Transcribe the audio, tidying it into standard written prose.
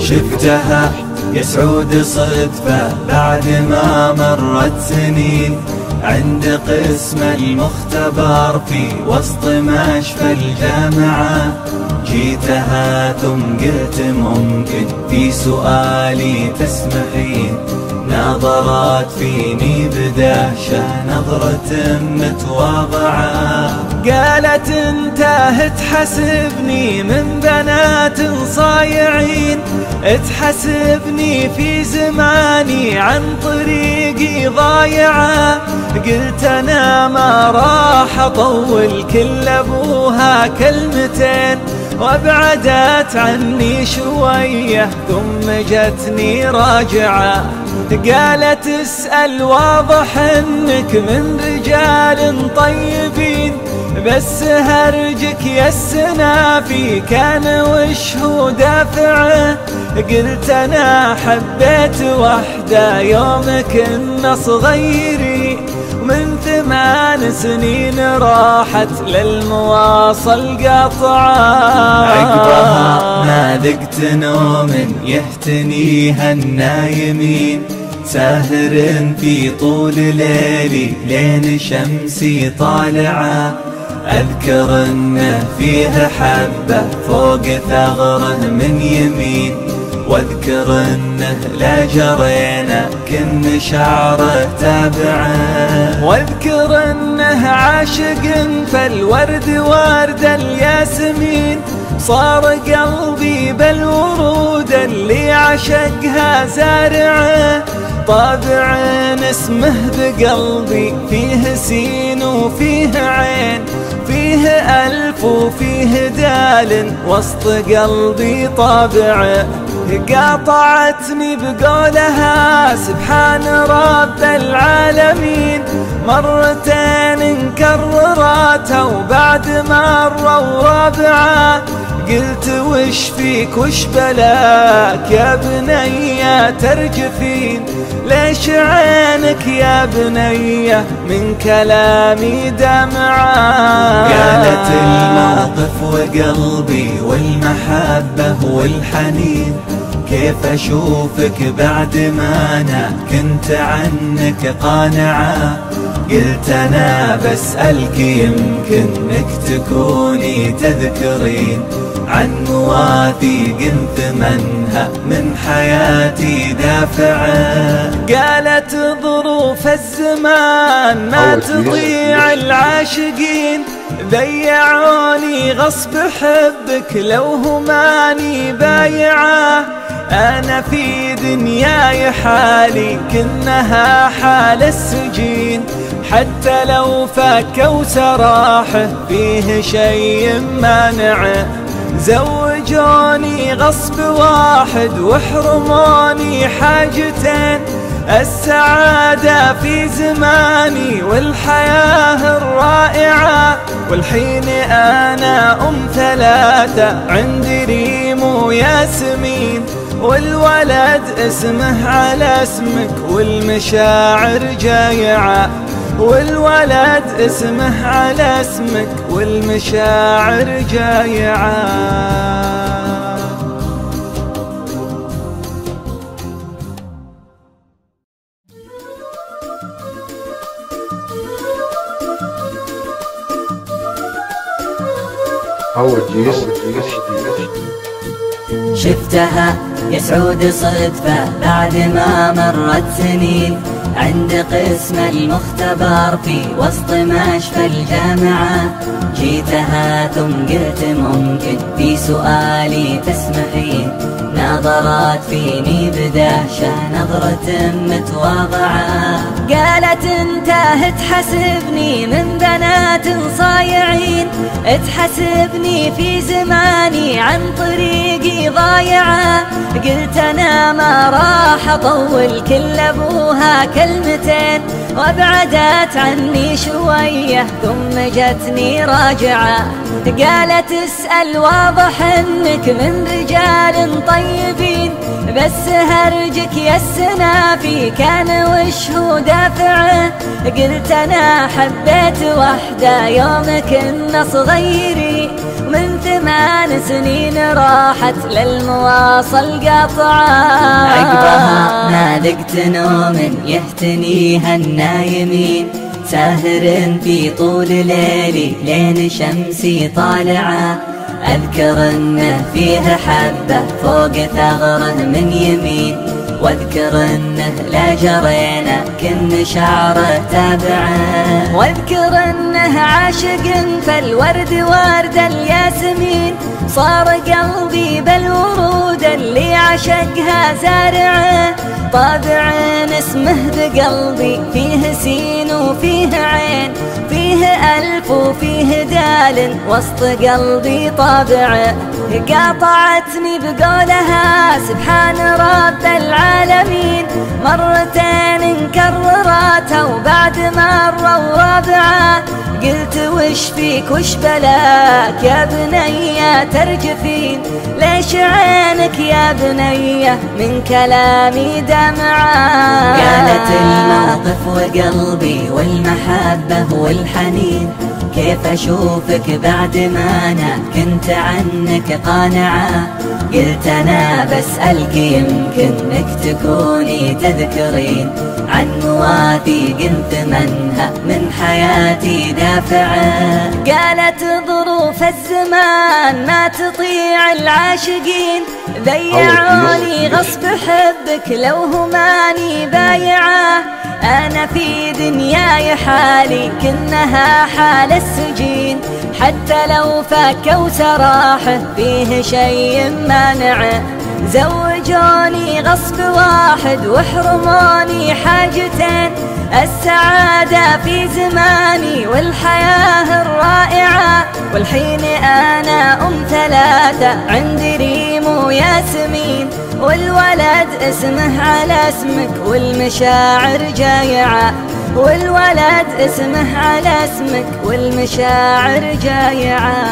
شفتها يا سعود صدفة بعد ما مرت سنين عند قسم المختبر في وسط مشفى الجامعة. جيتها ثم قلت ممكن في سؤالي تسمحين. نظرت فيني بدهشة نظرة متواضعة، قالت انت تحسبني من بنات صايعين، تحسبني في زماني عن طريقي ضايعة. قلت انا ما راح اطول كل ابوها كلمتين، وابعدت عني شوية ثم جتني راجعة. قالت اسأل واضح انك من رجال طيبين، بس هرجك يا السنافي كان وش هو دافعه. قلت انا حبيت وحدة يوم كنا صغيرين، ومن 8 سنين راحت للمواصل قطعة. عقبها ما ذقت نوم يهتنيها النايمين، ساهر في طول ليلي لين شمسي طالعة. أذكر انه فيه حبة فوق ثغره من يمين، واذكر انه لا جرينا كن شعره تابعه. واذكر انه عاشق فالورد ورد الياسمين، صار قلبي بالورود اللي عشقها زارعه. طابع اسمه بقلبي فيه سين وفيه عين، فيه ألف وفيه دال وسط قلبي طابعه. قاطعتني بقولها سبحان رب العالمين، مرتين نكررتها وبعد مرة ورابعة. قلت وش فيك وش بلاك يا بنية ترجفين، ليش عينك يا بنية من كلامي دمعة. قالت الموقف وقلبي والمحبة والحنين، كيف أشوفك بعد ما أنا كنت عنك قانعة. قلت أنا بسألك يمكن إنك تكوني تذكرين عن مواثيق ثمنها من حياتي دافعة. قالت ظروف الزمان ما تضيع العاشقين، ضيعوني غصب حبك لو هماني بايعة. أنا في دنياي حالي كنها حال السجين، حتى لو فكوا سراحه فيه شيء مانعه. زوجوني غصب واحد وحرموني حاجتين، السعادة في زماني والحياة الرائعة. والحين أنا 3 عندي ريم وياسمين، والولد اسمه على اسمك والمشاعر جايعة. والولد اسمه على اسمك والمشاعر جايعة. شفتها يا سعود صدفة بعد ما مرت سنين عند قسم المختبر في وسط مشفى الجامعة. جيتها ثم قلت ممكن في سؤالي تسمحين. نظرت فيني بدهشة نظرة متواضعة، قالت انت تحسبني من بنات صايعين، تحسبني في زماني عن طريقي ضايعة. قلت انا ما راح اطول كل ابوها كلمتين، وابعدت عني شوية ثم جتني راجعة. قالت اسأل واضح انك من رجال طيبين، بس هرجك يا السنافي كان وش هو دافعه. قلت انا حبيت وحدة يوم كنا صغيرين، ومن 8 سنين راحت للمواصل قاطعة. عقبها ما ذقت نوم يهتنيها النايمين، ساهر في طول ليلي لين شمسي طالعة. أذكر إنه فيه حبة فوق ثغره من يمين، واذكر إنه لا جرينا كن شعره تابعه. واذكر إنه عاشق فالورد ورد الياسمين، صار قلبي بالورود اللي عشقها زارعه. طابع اسمه بقلبي فيه سين وفيه عين، فيه ألف وفيه دال وسط قلبي طابعه. قاطعتني بقولها سبحان رب العالمين، مرتين انكررتها وبعد مرة ورابعة. قلت وش فيك وش بلاك يا بنية ترجفين، ليش عينك يا بنية من كلامي دمعة. قالت الموقف وقلبي والمحبة والحنين، كيف أشوفك بعد ما أنا كنت عنك قانعة. قلت أنا بسألك يمكن إنك تكوني تذكرين عن مواثيق ثمنها من حياتي دافعة. قالت ظروف الزمان ما تطيع العاشقين، ضيعوني غصب حبك لو هماني بايعة. أنا في دنياي حالي كنها حال السجين، حتى لو فكوا سراحه فيه شيء مانعه. زوجوني غصب واحد وحرموني حاجتين، السعادة في زماني والحياة الرائعة. والحين أنا أم 3 عندي ريم وياسمين، والولد اسمه على اسمك والمشاعر جايعة. والولد اسمه على اسمك والمشاعر جايعة.